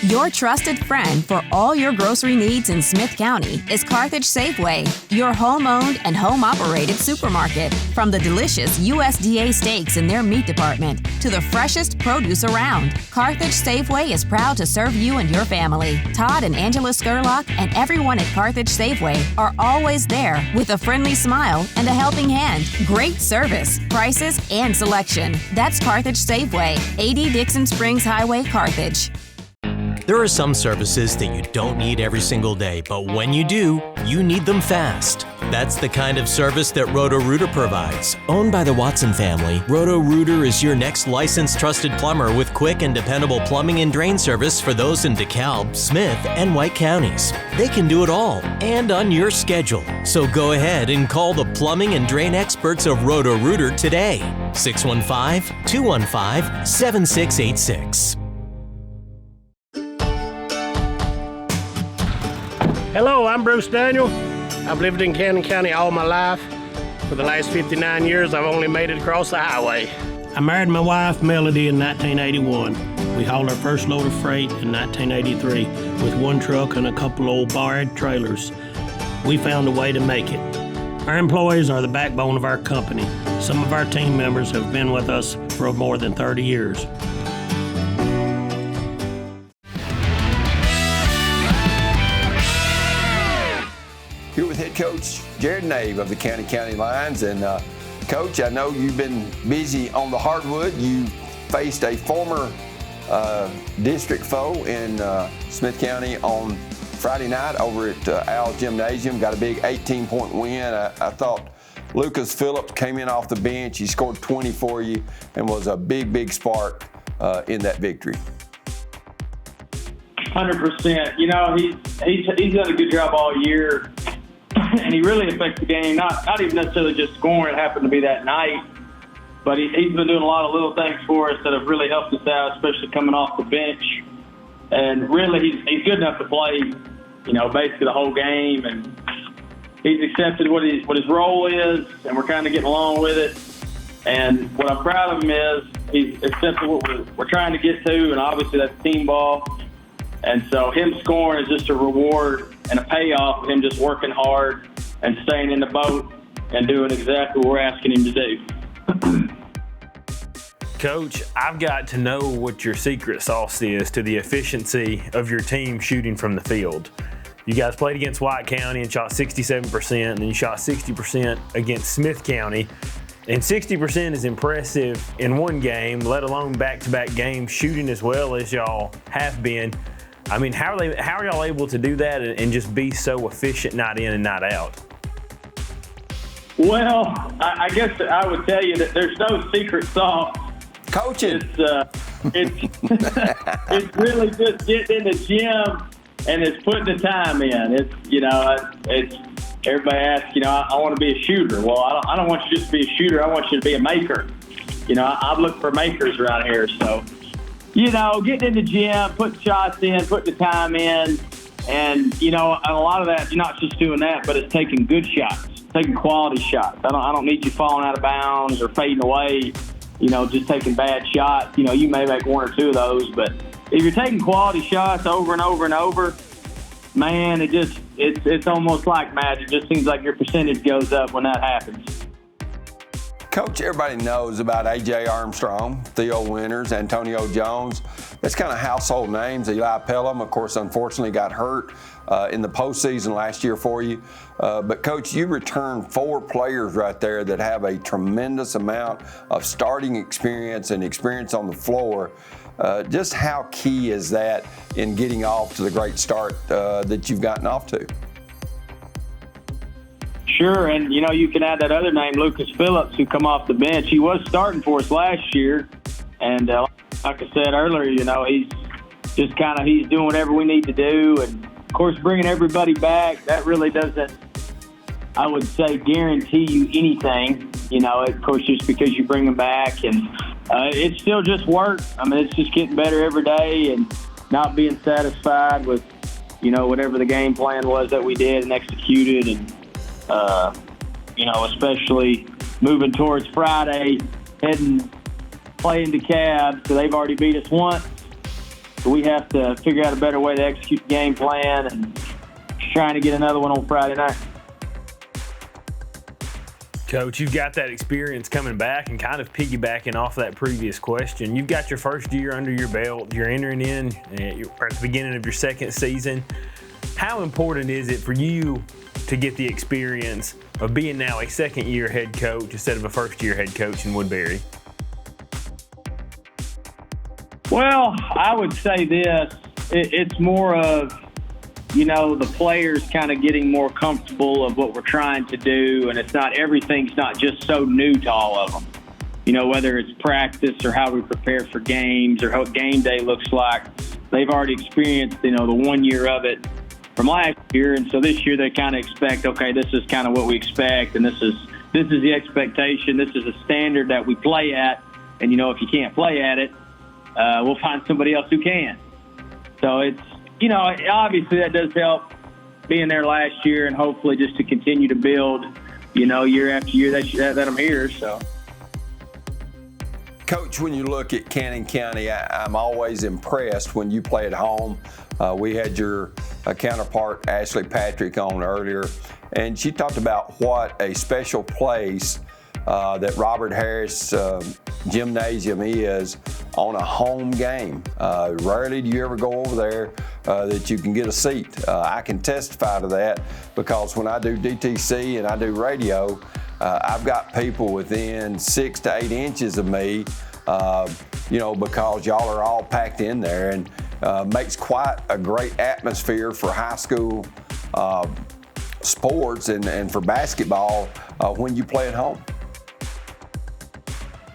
Your trusted friend for all your grocery needs in Smith County is Carthage Safeway, your home-owned and home-operated supermarket. From the delicious USDA steaks in their meat department to the freshest produce around, Carthage Safeway is proud to serve you and your family. Todd and Angela Skurlock and everyone at Carthage Safeway are always there with a friendly smile and a helping hand. Great service, prices, and selection. That's Carthage Safeway, 80 Dixon Springs Highway, Carthage. There are some services that you don't need every single day, but when you do, you need them fast. That's the kind of service that Roto-Rooter provides. Owned by the Watson family, Roto-Rooter is your next licensed trusted plumber with quick and dependable plumbing and drain service for those in DeKalb, Smith, and White counties. They can do it all and on your schedule. So go ahead and call the plumbing and drain experts of Roto-Rooter today. 615-215-7686. Hello, I'm Bruce Daniel. I've lived in Cannon County all my life. For the last 59 years, I've only made it across the highway. I married my wife, Melody, in 1981. We hauled our first load of freight in 1983 with one truck and a couple old barred trailers. We found a way to make it. Our employees are the backbone of our company. Some of our team members have been with us for more than 30 years. Here with head coach Jared Nave of the Cannon County Lions. And Coach, I know you've been busy on the hardwood. You faced a former district foe in Smith County on Friday night over at Al's Gymnasium. Got a big 18-point win. I thought Lucas Phillips came in off the bench. He scored 20 for you and was a big spark in that victory. 100%. You know, he's done a good job all year. And he really affects the game, not even necessarily just scoring. It happened to be that night. But he's been doing a lot of little things for us that have really helped us out, especially coming off the bench. And really, he's good enough to play, you know, basically the whole game. And he's accepted what his role is, and we're kind of getting along with it. And what I'm proud of him is he's accepted what we're trying to get to, and obviously that's team ball. And so him scoring is just a reward and a payoff of him just working hard and staying in the boat and doing exactly what we're asking him to do. Coach, I've got to know what your secret sauce is to the efficiency of your team shooting from the field. You guys played against White County and shot 67%, and then you shot 60% against Smith County. And 60% is impressive in one game, let alone back-to-back games, shooting as well as y'all have been. I mean, how are y'all able to do that and just be so efficient night in and night out? Well, I guess I would tell you that there's no secret sauce. Coaching. It's really just getting in the gym and it's putting the time in. It's, you know, it's everybody asks, you know, I want to be a shooter. Well, I don't want you just to be a shooter. I want you to be a maker. You know, I look for makers around here. So, you know, getting in the gym, putting shots in, putting the time in, and, you know, a lot of that, you're not just doing that, but it's taking good shots, taking quality shots. I don't need you falling out of bounds or fading away, you know, just taking bad shots. You know, you may make one or two of those, but if you're taking quality shots over and over and over, man, it's almost like magic. It just seems like your percentage goes up when that happens. Coach, everybody knows about A.J. Armstrong, Theo Winters, Antonio Jones. That's kind of household names. Eli Pelham, of course, unfortunately got hurt in the postseason last year for you. But, Coach, you returned 4 players right there that have a tremendous amount of starting experience and experience on the floor. Just how key is that in getting off to the great start that you've gotten off to? Sure, and, you know, you can add that other name, Lucas Phillips, who come off the bench. He was starting for us last year, and like I said earlier, you know, he's doing whatever we need to do. And, of course, bringing everybody back, that really doesn't, I would say, guarantee you anything, you know, of course, just because you bring them back. And it's still just work. I mean, it's just getting better every day and not being satisfied with, you know, whatever the game plan was that we did and executed. And, you know, especially moving towards Friday, playing DeKalb, so they've already beat us once. So we have to figure out a better way to execute the game plan and trying to get another one on Friday night. Coach, you've got that experience coming back and kind of piggybacking off that previous question. You've got your first year under your belt. You're entering in at the beginning of your second season. How important is it for you to get the experience of being now a second-year head coach instead of a first-year head coach in Woodbury? Well, I would say this. it's more of, you know, the players kind of getting more comfortable of what we're trying to do, and everything's not just so new to all of them. You know, whether it's practice or how we prepare for games or how game day looks like, they've already experienced, you know, the 1 year of it from last year, and so this year they kind of expect, okay, this is kind of what we expect, and this is the expectation. This is a standard that we play at, and, you know, if you can't play at it, we'll find somebody else who can. So it's, you know, obviously that does help being there last year and hopefully just to continue to build, you know, year after year that I'm here. So, Coach, when you look at Cannon County, I'm always impressed when you play at home. We had your counterpart, Ashley Patrick, on earlier, and she talked about what a special place that Robert Harris Gymnasium is on a home game. Rarely do you ever go over there that you can get a seat. I can testify to that because when I do DTC and I do radio, I've got people within 6 to 8 inches of me, you know, because y'all are all packed in there, and makes quite a great atmosphere for high school sports and for basketball when you play at home.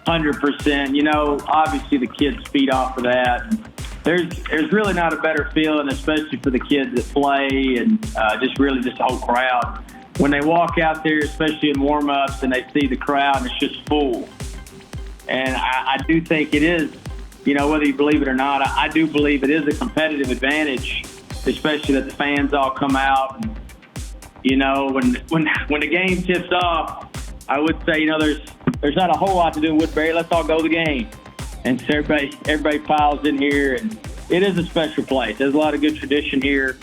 100%. You know, obviously the kids feed off of that. There's really not a better feeling, especially for the kids that play and just the whole crowd. When they walk out there, especially in warm-ups, and they see the crowd and it's just full. And I do think it is, you know, whether you believe it or not, I do believe it is a competitive advantage, especially that the fans all come out. And, you know, when the game tips off, I would say, you know, there's not a whole lot to do in Woodbury. Let's all go to the game. And so everybody piles in here, and it is a special place. There's a lot of good tradition here,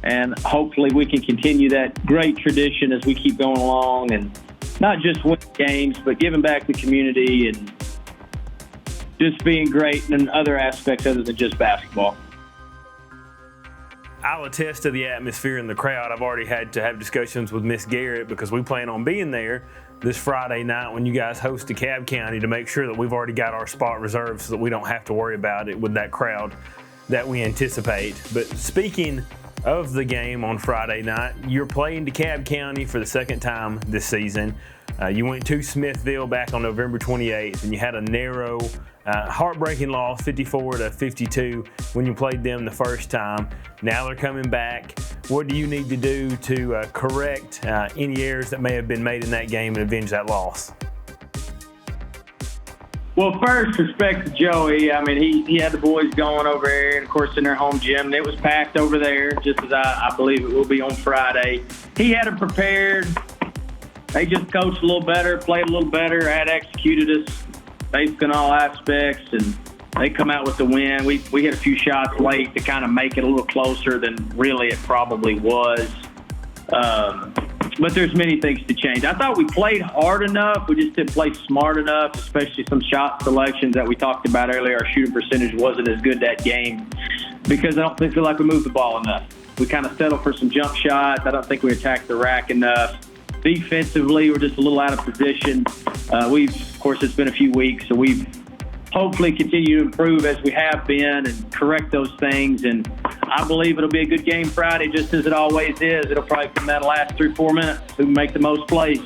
and hopefully we can continue that great tradition as we keep going along, and not just win games, but giving back to the community and just being great in other aspects other than just basketball. I'll attest to the atmosphere in the crowd. I've already had to have discussions with Miss Garrett because we plan on being there this Friday night when you guys host DeKalb County to make sure that we've already got our spot reserved so that we don't have to worry about it with that crowd that we anticipate. But speaking of the game on Friday night, you're playing DeKalb County for the second time this season. You went to Smithville back on November 28th, and you had a narrow, heartbreaking loss, 54-52, when you played them the first time. Now they're coming back. What do you need to do to correct any errors that may have been made in that game and avenge that loss? Well, first, respect to Joey. I mean, he had the boys going over there, and, of course, in their home gym. And it was packed over there, just as I believe it will be on Friday. He had them prepared. They just coached a little better, played a little better, had executed us basically in all aspects, and they come out with the win. We hit a few shots late to kind of make it a little closer than really it probably was. But there's many things to change. I thought we played hard enough. We just didn't play smart enough, especially some shot selections that we talked about earlier. Our shooting percentage wasn't as good that game because I don't feel like we moved the ball enough. We kind of settled for some jump shots. I don't think we attacked the rack enough. Defensively, we're just a little out of position. Of course, it's been a few weeks, so we've hopefully continued to improve as we have been and correct those things. And I believe it'll be a good game Friday, just as it always is. It'll probably come down the last 3-4 minutes who can make the most plays.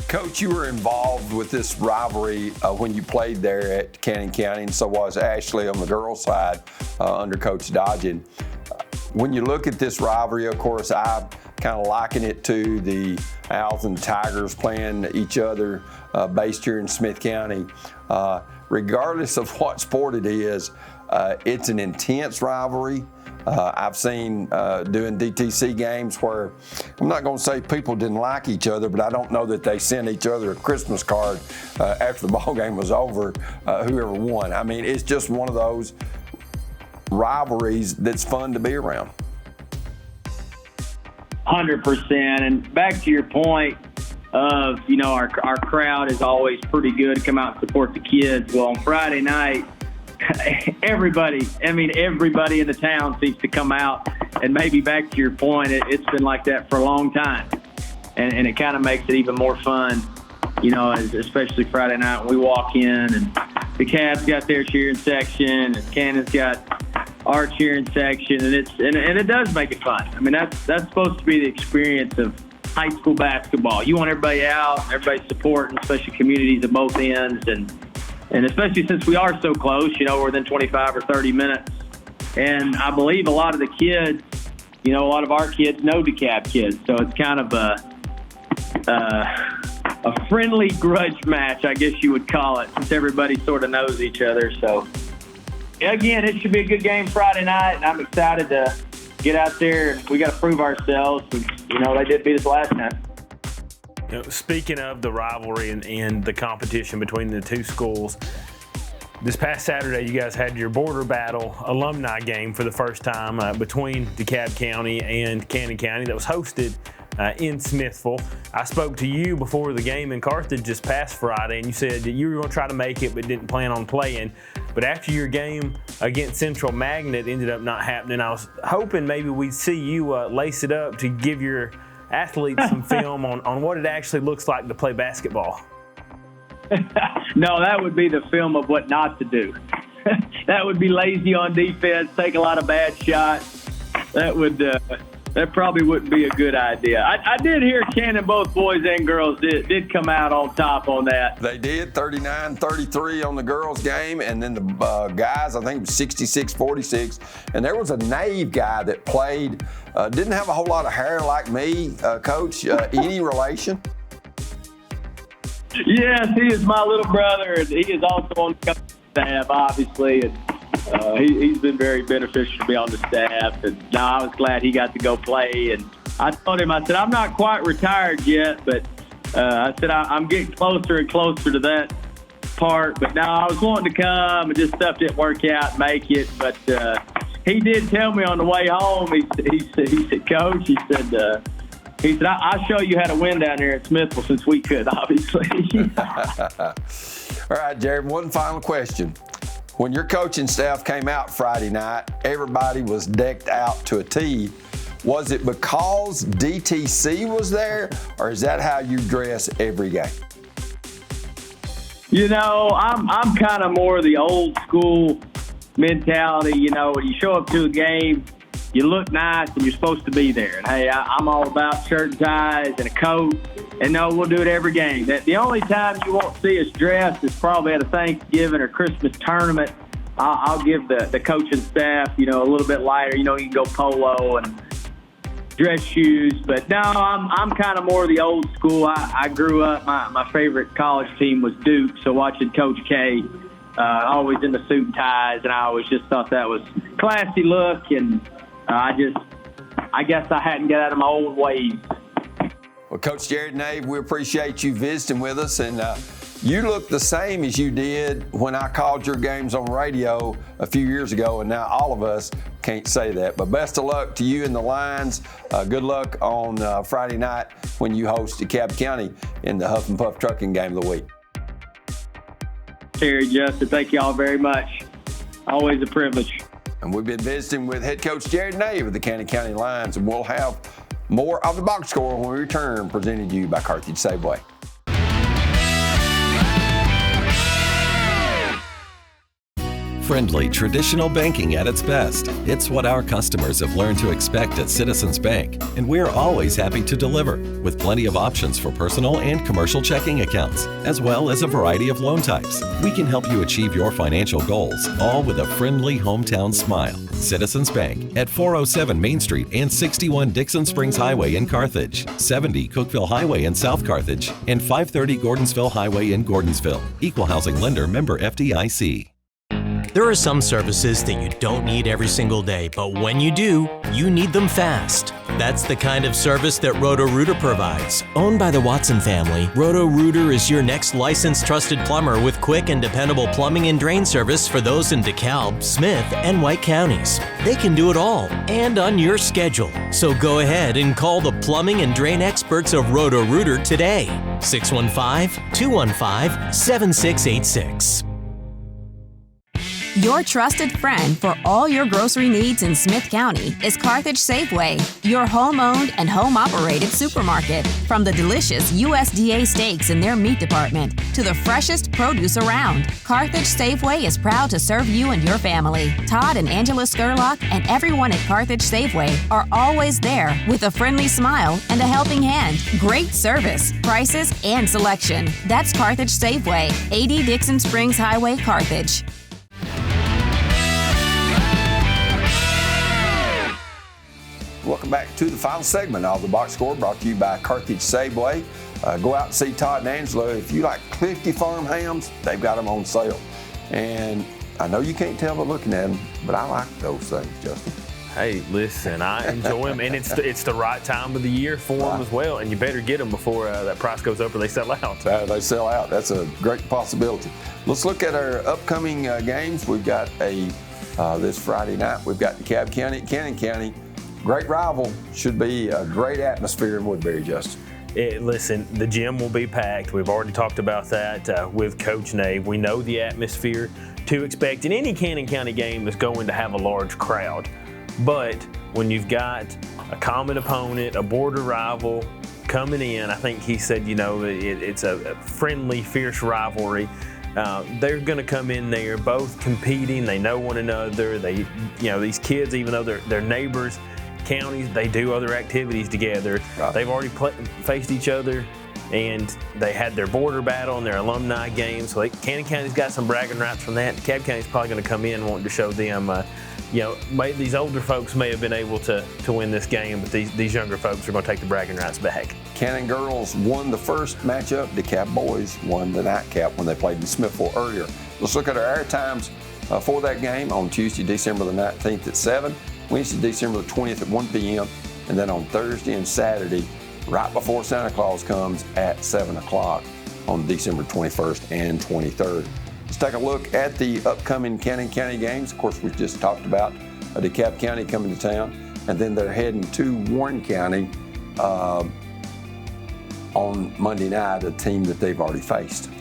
Coach, you were involved with this rivalry when you played there at Cannon County, and so was Ashley on the girls' side under Coach Dodgen. When you look at this rivalry, of course, I kind of liken it to the Owls and Tigers playing each other based here in Smith County. Regardless of what sport it is, it's an intense rivalry. I've seen doing DTC games where I'm not going to say people didn't like each other, but I don't know that they sent each other a Christmas card after the ball game was over, whoever won. I mean, it's just one of those rivalries that's fun to be around. 100%. And back to your point of, you know, our crowd is always pretty good to come out and support the kids. Well, on Friday night, everybody in the town seems to come out. And maybe back to your point, it's been like that for a long time. And it kind of makes it even more fun, you know, especially Friday night when we walk in and the Cavs got their cheering section and Cannon's got our cheering section, and it does make it fun. I mean, that's supposed to be the experience of high school basketball. You want everybody out, everybody supporting, especially communities at both ends, and especially since we are so close, we're within 25 or 30 minutes. And I believe a lot of the kids, a lot of our kids know DeKalb kids, so it's kind of a friendly grudge match, I guess you would call it, since everybody sort of knows each other. So, again, it should be a good game Friday night, and I'm excited to get out there. We got to prove ourselves. They did beat us last time. Speaking of the rivalry and the competition between the two schools, this past Saturday you guys had your border battle alumni game for the first time between DeKalb County and Cannon County that was hosted in Smithville. I spoke to you before the game in Carthage this past Friday, and you said that you were going to try to make it but didn't plan on playing. But after your game against Central Magnet ended up not happening, I was hoping maybe we'd see you lace it up to give your athletes some film on what it actually looks like to play basketball. No, that would be the film of what not to do. That would be lazy on defense, take a lot of bad shots. That probably wouldn't be a good idea. I did hear Cannon, both boys and girls, did come out on top on that. They did, 39-33 on the girls' game, and then the guys, I think it was 66-46. And there was a Nave guy that played, didn't have a whole lot of hair like me, Coach. Any relation? Yes, he is my little brother, and he is also on the coaching staff, obviously. And he's been very beneficial to be on the staff, and I was glad he got to go play. And I told him, I said, I'm not quite retired yet, but I said, I'm getting closer and closer to that part. But now I was wanting to come, and just stuff didn't work out and make it. But he did tell me on the way home, he said, Coach, he said, I'll show you how to win down here at Smithville since we could, obviously. All right, Jared, one final question. When your coaching staff came out Friday night, everybody was decked out to a T. Was it because DTC was there, or is that how you dress every game? I'm kind of more the old school mentality. When you show up to a game, you look nice and you're supposed to be there. And hey, I'm all about shirt and ties and a coat. And no, we'll do it every game. The only time you won't see us dressed is probably at a Thanksgiving or Christmas tournament. I'll give the coaching staff, a little bit lighter. You can go polo and dress shoes. But no, I'm kind of more the old school. I grew up, my favorite college team was Duke, so watching Coach K, always in the suit and ties, and I always just thought that was classy look, and I guess I hadn't got out of my old ways. Well, Coach Jared Nave, we appreciate you visiting with us, and you look the same as you did when I called your games on radio a few years ago, and now all of us can't say that. But best of luck to you and the Lions. Good luck on Friday night when you host DeKalb County in the Huff and Puff Trucking Game of the Week. Terry, Justin, thank you all very much. Always a privilege. And we've been visiting with head coach Jared Nave of the Cannon County Lions, and we'll have more of the box score when we return, presented to you by Carthage Safeway. Friendly, traditional banking at its best. It's what our customers have learned to expect at Citizens Bank, and we're always happy to deliver, with plenty of options for personal and commercial checking accounts, as well as a variety of loan types. We can help you achieve your financial goals, all with a friendly hometown smile. Citizens Bank at 407 Main Street and 61 Dixon Springs Highway in Carthage, 70 Cookeville Highway in South Carthage, and 530 Gordonsville Highway in Gordonsville. Equal housing lender, member FDIC. There are some services that you don't need every single day, but when you do, you need them fast. That's the kind of service that Roto-Rooter provides. Owned by the Watson family, Roto-Rooter is your next licensed trusted plumber with quick and dependable plumbing and drain service for those in DeKalb, Smith, and White counties. They can do it all and on your schedule. So go ahead and call the plumbing and drain experts of Roto-Rooter today. 615-215-7686. Your trusted friend for all your grocery needs in Smith County is Carthage Safeway, your home-owned and home-operated supermarket. From the delicious USDA steaks in their meat department to the freshest produce around, Carthage Safeway is proud to serve you and your family. Todd and Angela Skurlock and everyone at Carthage Safeway are always there with a friendly smile and a helping hand. Great service, prices, and selection. That's Carthage Safeway, 80 Dixon Springs Highway, Carthage. Welcome back to the final segment of the Box Score, brought to you by Carthage Safeway. Go out and see Todd and Angela. If you like Clifty Farm hams, they've got them on sale. And I know you can't tell by looking at them, but I like those things, Justin. Hey, listen, I enjoy them, and it's the right time of the year for them as well, and you better get them before that price goes up or they sell out. They sell out. That's a great possibility. Let's look at our upcoming games. We've got this Friday night, we've got DeKalb County at Cannon County. Great rival. Should be a great atmosphere in Woodbury, Justin. Listen, the gym will be packed. We've already talked about that with Coach Nave. We know the atmosphere to expect in any Cannon County game is going to have a large crowd. But when you've got a common opponent, a border rival coming in, I think he said, it's a friendly, fierce rivalry. They're going to come in there both competing. They know one another. These kids, even though they're neighbors, counties, they do other activities together. Right. They've already faced each other, and they had their border battle and their alumni game. So Cannon County's got some bragging rights from that. DeKalb County's probably going to come in wanting to show them, these older folks may have been able to win this game, but these younger folks are going to take the bragging rights back. Cannon girls won the first matchup. DeKalb boys won the nightcap when they played in Smithville earlier. Let's look at our air times for that game on Tuesday, December the 19th at 7, Wednesday, December the 20th at 1 p.m., and then on Thursday and Saturday, right before Santa Claus comes, at 7 o'clock on December 21st and 23rd. Let's take a look at the upcoming Cannon County games. Of course, we just talked about DeKalb County coming to town, and then they're heading to Warren County on Monday night, a team that they've already faced.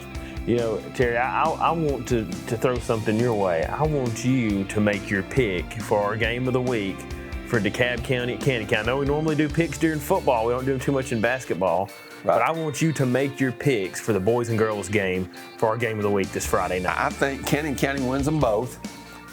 Terry, I want to throw something your way. I want you to make your pick for our game of the week for DeKalb County at Cannon County. I know we normally do picks during football. We don't do them too much in basketball. Right. But I want you to make your picks for the boys and girls game for our game of the week this Friday night. I think Cannon County wins them both.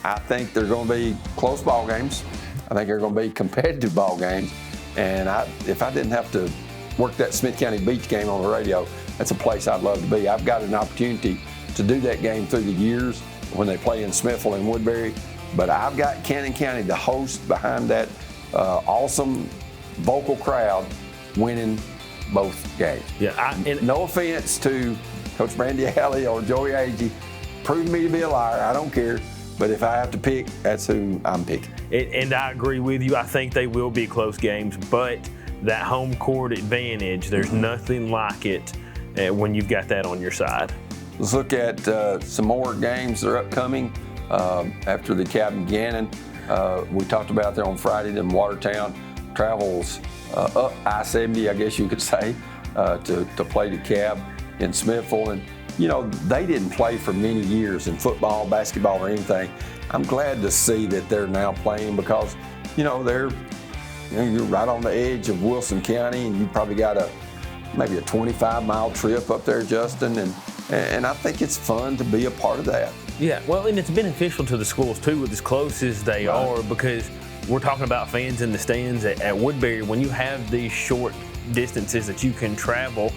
I think they're going to be close ball games. I think they're going to be competitive ball games. And if I didn't have to work that Smith County Beach game on the radio, that's a place I'd love to be. I've got an opportunity to do that game through the years when they play in Smithville and Woodbury. But I've got Cannon County, the host behind that awesome vocal crowd, winning both games. Yeah, no offense to Coach Brandy Alley or Joey Agee. Prove me to be a liar. I don't care. But if I have to pick, that's who I'm picking. And I agree with you. I think they will be close games. But that home court advantage, there's nothing like it when you've got that on your side. Let's look at some more games that are upcoming after the DeKalb Gannon. We talked about there on Friday, then Watertown travels up I-70, I guess you could say, to play DeKalb in Smithville. And, they didn't play for many years in football, basketball, or anything. I'm glad to see that they're now playing because, you're right on the edge of Wilson County, and you probably got maybe a 25-mile trip up there, Justin, and I think it's fun to be a part of that. Yeah, well, and it's beneficial to the schools, too, with as close as they are, because we're talking about fans in the stands at Woodbury. When you have these short distances that you can travel,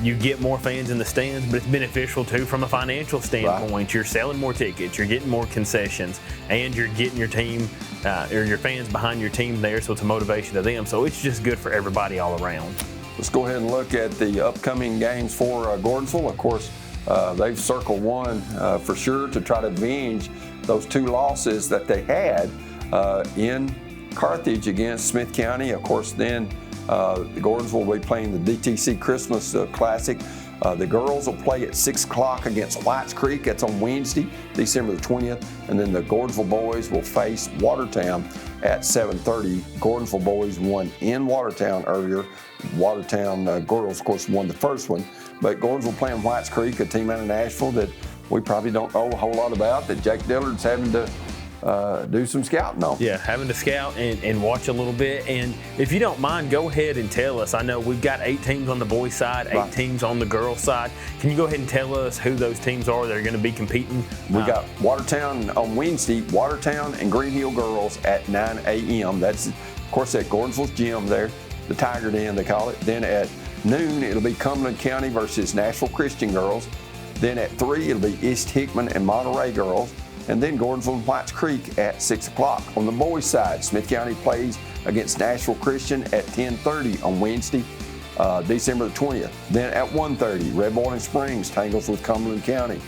you get more fans in the stands, but it's beneficial, too, from a financial standpoint. Right. You're selling more tickets, you're getting more concessions, and you're getting your team or your fans behind your team there, so it's a motivation to them. So it's just good for everybody all around. Let's go ahead and look at the upcoming games for Gordonsville. Of course, they've circled one for sure to try to avenge those two losses that they had in Carthage against Smith County. Of course, then Gordonsville will be playing the DTC Christmas Classic. The girls will play at 6 o'clock against Whites Creek. That's on Wednesday, December the 20th. And then the Gordonsville boys will face Watertown at 7:30. Gordonsville boys won in Watertown earlier. Watertown girls, of course, won the first one. But Gordonsville playing Whites Creek, a team out of Nashville that we probably don't know a whole lot about that Jake Dillard's having to do some scouting on. Yeah, having to scout and watch a little bit. And if you don't mind, go ahead and tell us. I know we've got 8 teams on the boys' side, 8 teams on the girls' side. Can you go ahead and tell us who those teams are that are going to be competing? We got Watertown on Wednesday, Watertown and Green Hill girls at 9 a.m. That's, of course, at Gordonsville's gym there, the Tiger Den they call it. Then at noon, it'll be Cumberland County versus Nashville Christian girls. Then at 3, it'll be East Hickman and Monterey girls. And then Gordonsville and Whites Creek at 6 o'clock. On the boys' side, Smith County plays against Nashville Christian at 10:30 on Wednesday, December the 20th. Then at 1:30, Red Boiling Springs tangles with Cumberland County.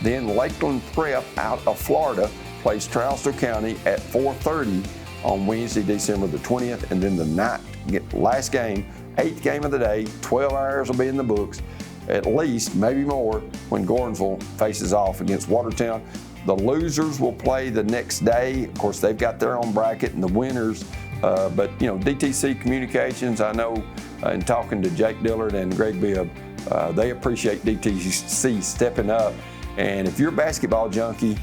Then Lakeland Prep out of Florida plays Trousdale County at 4:30 on Wednesday, December the 20th. And then the last game, 8th game of the day, 12 hours will be in the books, at least, maybe more, when Gordonsville faces off against Watertown. The losers will play the next day. Of course, they've got their own bracket, and the winners. But, DTC Communications, I know in talking to Jake Dillard and Greg Bibb, they appreciate DTC stepping up. And if you're a basketball junkie,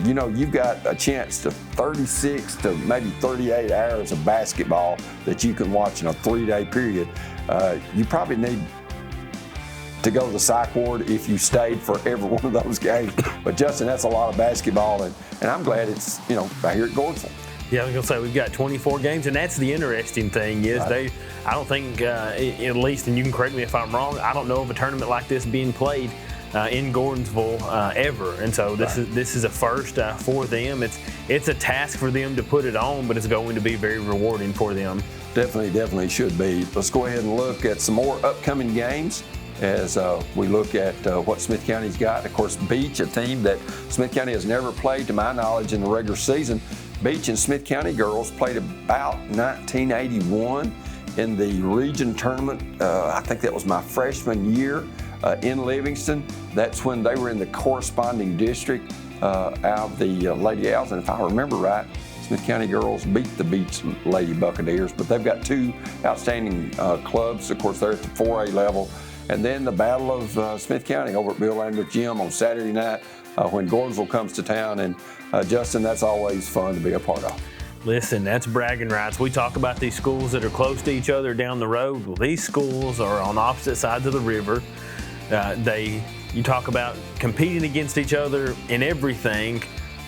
you've got a chance to 36 to maybe 38 hours of basketball that you can watch in a 3-day period. You probably need to go to the psych ward if you stayed for every one of those games. But Justin, that's a lot of basketball, and I'm glad it's, right here at Gordonsville. Yeah, I was going to say, we've got 24 games, and that's the interesting thing is I don't think, at least, and you can correct me if I'm wrong, I don't know of a tournament like this being played in Gordonsville ever. And so this is a first for them. It's a task for them to put it on, but it's going to be very rewarding for them. Definitely should be. Let's go ahead and look at some more upcoming games as we look at what Smith County's got. Of course, Beach, a team that Smith County has never played, to my knowledge, in the regular season. Beach and Smith County girls played about 1981 in the region tournament. I think that was my freshman year in Livingston. That's when they were in the corresponding district out of the Lady Owls. And if I remember right, Smith County girls beat the Beach Lady Buccaneers, but they've got 2 outstanding clubs. Of course, they're at the 4A level. And then the Battle of Smith County over at Bill Landreth Gym on Saturday night when Gordonsville comes to town. And Justin, that's always fun to be a part of. Listen, that's bragging rights. We talk about these schools that are close to each other down the road. Well, these schools are on opposite sides of the river. You talk about competing against each other in everything,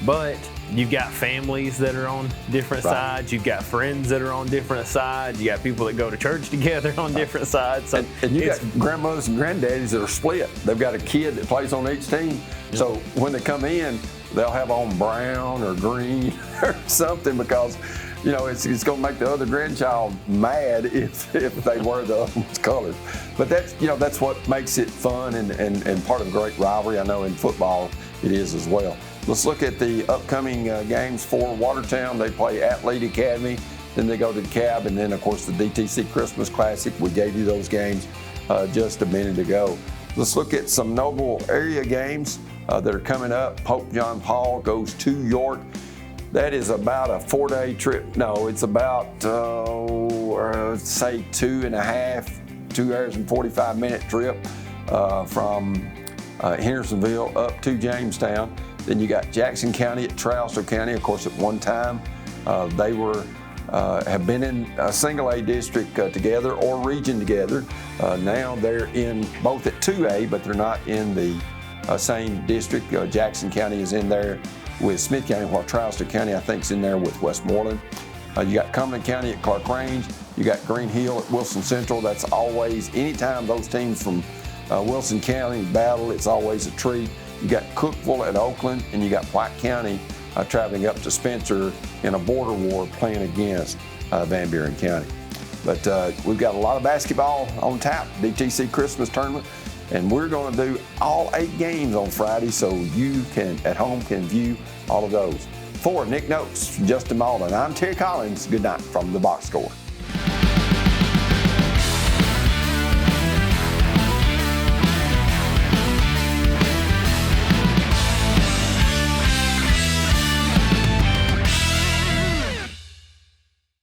but you've got families that are on different sides. You've got friends that are on different sides. You got people that go to church together on different sides. So and you got grandmothers and granddaddies that are split. They've got a kid that plays on each team. Yep. So when they come in, they'll have on brown or green or something because, it's going to make the other grandchild mad if they wear the other one's colors. But that's what makes it fun and part of a great rivalry. I know in football it is as well. Let's look at the upcoming games for Watertown. They play at Lead Academy, then they go to the Cab, and then, of course, the DTC Christmas Classic. We gave you those games just a minute ago. Let's look at some notable area games that are coming up. Pope John Paul goes to York. That is about a 4-day trip. No, it's about, say, 2 hours and 45-minute trip from Hendersonville up to Jamestown. Then you got Jackson County at Trousdale County. Of course, at one time, they have been in a single A district together or region together. Now they're in both at 2A, but they're not in the same district. Jackson County is in there with Smith County, while Trousdale County, I think, is in there with Westmoreland. You got Cumberland County at Clark Range. You got Green Hill at Wilson Central. That's always, anytime those teams from Wilson County battle, it's always a treat. You got Cookeville at Oakland, and you got White County traveling up to Spencer in a border war playing against Van Buren County. But we've got a lot of basketball on tap, DTC Christmas Tournament, and we're going to do all 8 games on Friday so you at home can view all of those. For Nick Noakes, Justin Mauldin, I'm Terry Collins. Good night from the Box Score.